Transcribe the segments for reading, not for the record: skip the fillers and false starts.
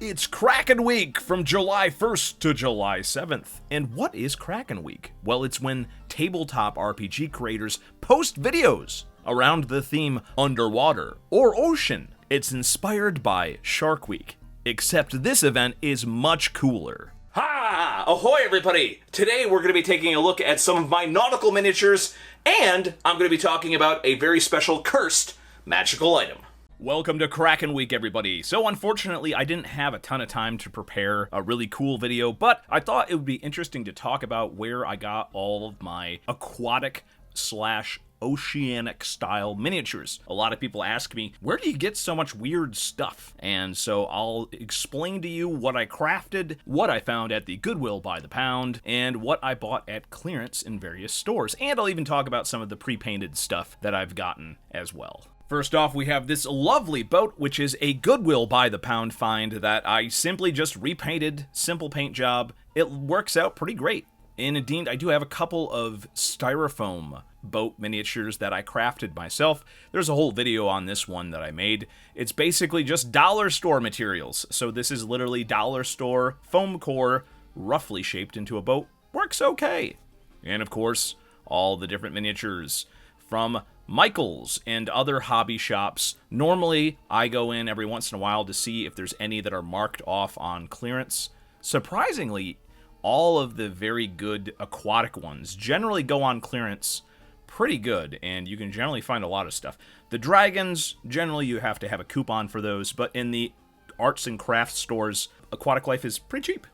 It's Kraken Week from July 1st to July 7th. And what is Kraken Week? Well, it's when tabletop RPG creators post videos around the theme underwater or ocean. It's inspired by Shark Week, except this event is much cooler. Ha! Ahoy, everybody! Today we're going to be taking a look at some of my nautical miniatures, and I'm going to be talking about a very special cursed magical item. Welcome to Kraken Week, everybody. So unfortunately, I didn't have a ton of time to prepare a really cool video, but I thought it would be interesting to talk about where I got all of my aquatic / oceanic style miniatures. A lot of people ask me, where do you get so much weird stuff? And so I'll explain to you what I crafted, what I found at the Goodwill by the pound, and what I bought at clearance in various stores. And I'll even talk about some of the pre-painted stuff that I've gotten as well. First off, we have this lovely boat, which is a Goodwill by the pound find that I simply just repainted, simple paint job. It works out pretty great. And indeed, I do have a couple of styrofoam boat miniatures that I crafted myself. There's a whole video on this one that I made. It's basically just dollar store materials. So this is literally dollar store foam core, roughly shaped into a boat. Works okay. And of course, all the different miniatures from Michael's and other hobby shops. Normally, I go in every once in a while to see if there's any that are marked off on clearance. Surprisingly, all of the very good aquatic ones generally go on clearance pretty good, and you can generally find a lot of stuff. The dragons, generally you have to have a coupon for those, but in the arts and crafts stores, Aquatic Life is pretty cheap.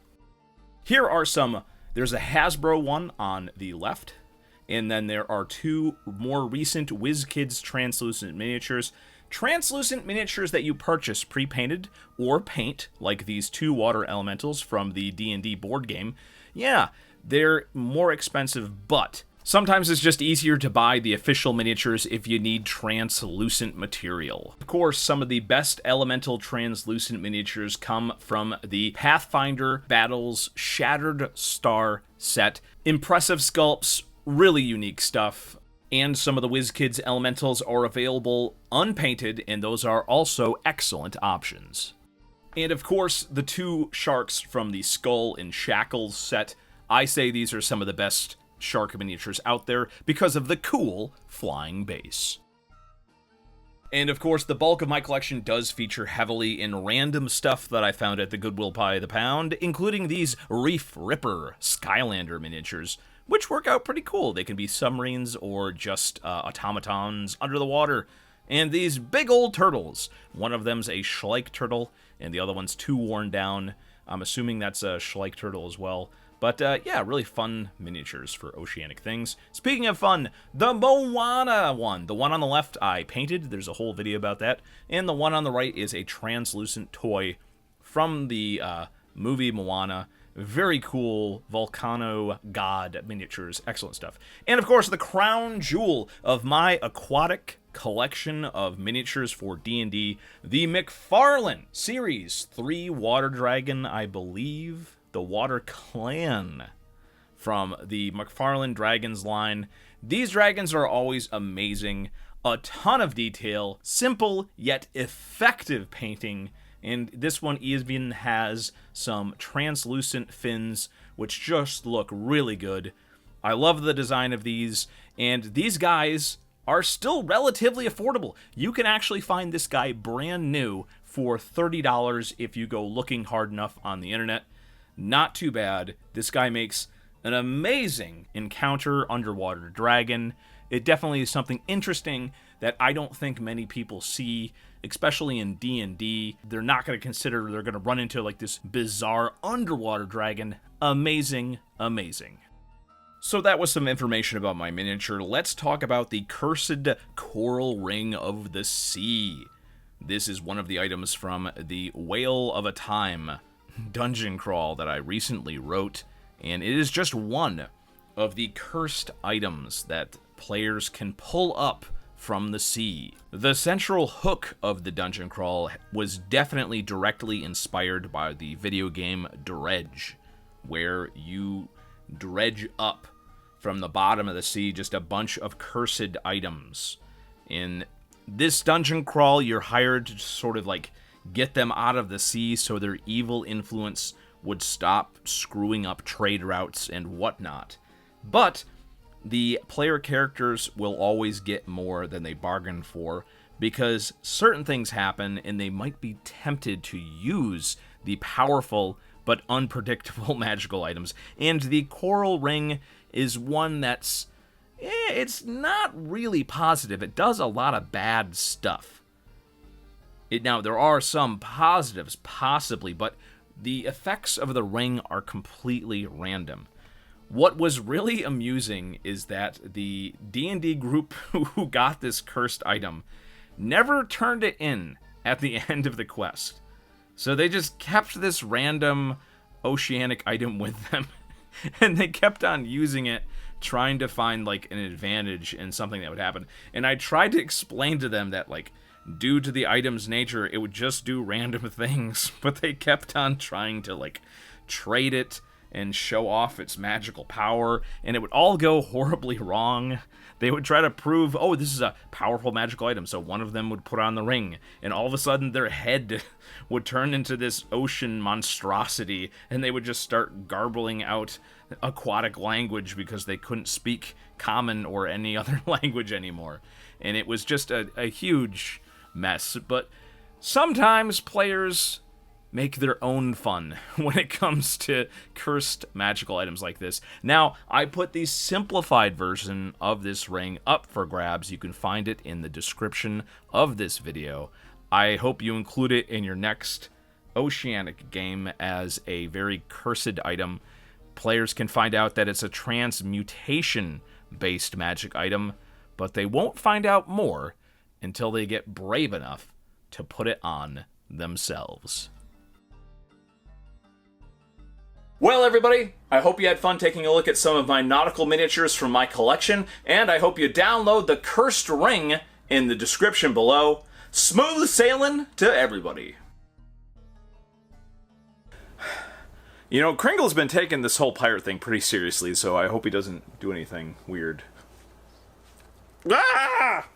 Here are some. There's a Hasbro one on the left, and then there are two more recent WizKids translucent miniatures. Translucent miniatures that you purchase pre-painted or paint, like these two water elementals from the D&D board game. Yeah, they're more expensive, but sometimes it's just easier to buy the official miniatures if you need translucent material. Of course, some of the best elemental translucent miniatures come from the Pathfinder Battles Shattered Star set. Impressive sculpts, really unique stuff, and some of the WizKids elementals are available unpainted, and those are also excellent options. And of course, the two sharks from the Skull and Shackles set. I say these are some of the best shark miniatures out there because of the cool flying base. And of course, the bulk of my collection does feature heavily in random stuff that I found at the Goodwill by the pound, including these Reef Ripper Skylander miniatures, which work out pretty cool. They can be submarines or just automatons under the water. And these big old turtles. One of them's a Schleich turtle, and the other one's too worn down. I'm assuming that's a Schleich turtle as well. But yeah, really fun miniatures for oceanic things. Speaking of fun, the Moana one. The one on the left I painted. There's a whole video about that. And the one on the right is a translucent toy from the movie Moana. Very cool volcano god miniatures. Excellent stuff. And of course, the crown jewel of my aquatic collection of miniatures for D&D, the McFarlane Series 3 Water Dragon, I believe. The Water Clan from the McFarlane Dragons line. These dragons are always amazing. A ton of detail. Simple yet effective painting. And this one even has some translucent fins, which just look really good. I love the design of these, and these guys are still relatively affordable. You can actually find this guy brand new for $30 if you go looking hard enough on the internet. Not too bad. This guy makes an amazing encounter underwater dragon. It definitely is something interesting that I don't think many people see, especially in D&D. They're not going to consider they're going to run into like this bizarre underwater dragon. Amazing, amazing. So that was some information about my miniature. Let's talk about the Cursed Coral Ring of the Sea. This is one of the items from the Whale of a Time dungeon crawl that I recently wrote, and it is just one of the cursed items that players can pull up from the sea. The central hook of the dungeon crawl was definitely directly inspired by the video game Dredge, where you dredge up from the bottom of the sea just a bunch of cursed items. In this dungeon crawl, you're hired to sort of like get them out of the sea so their evil influence would stop screwing up trade routes and whatnot. But the player characters will always get more than they bargained for, because certain things happen and they might be tempted to use the powerful but unpredictable magical items. And the coral ring is one that's, it's not really positive. It does a lot of bad stuff. Now, there are some positives, possibly, but the effects of the ring are completely random. What was really amusing is that the D&D group who got this cursed item never turned it in at the end of the quest. So they just kept this random oceanic item with them, and they kept on using it, trying to find, like, an advantage in something that would happen. And I tried to explain to them that, like, due to the item's nature, it would just do random things, but they kept on trying to, like, trade it and show off its magical power, and it would all go horribly wrong. They would try to prove, oh, this is a powerful magical item, so one of them would put on the ring, and all of a sudden their head would turn into this ocean monstrosity, and they would just start garbling out aquatic language because they couldn't speak common or any other language anymore. And it was just a huge mess. But sometimes players make their own fun when it comes to cursed magical items like this. Now, I put the simplified version of this ring up for grabs. You can find it in the description of this video. I hope you include it in your next oceanic game as a very cursed item. Players can find out that it's a transmutation-based magic item, but they won't find out more until they get brave enough to put it on themselves. Well, everybody, I hope you had fun taking a look at some of my nautical miniatures from my collection, and I hope you download the cursed ring in the description below. Smooth sailing to everybody. You know, Kringle's been taking this whole pirate thing pretty seriously, so I hope he doesn't do anything weird. Ah!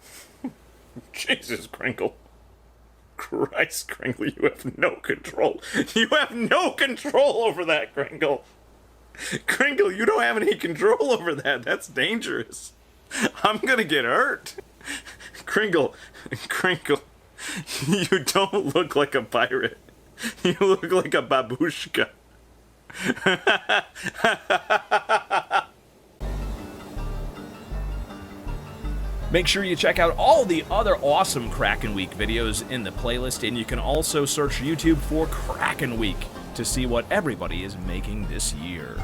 Jesus, Kringle. Christ, Kringle, you have no control. You have no control over that, Kringle. Kringle, you don't have any control over that. That's dangerous. I'm gonna get hurt. Kringle, you don't look like a pirate. You look like a babushka. Make sure you check out all the other awesome Kraken Week videos in the playlist, and you can also search YouTube for Kraken Week to see what everybody is making this year.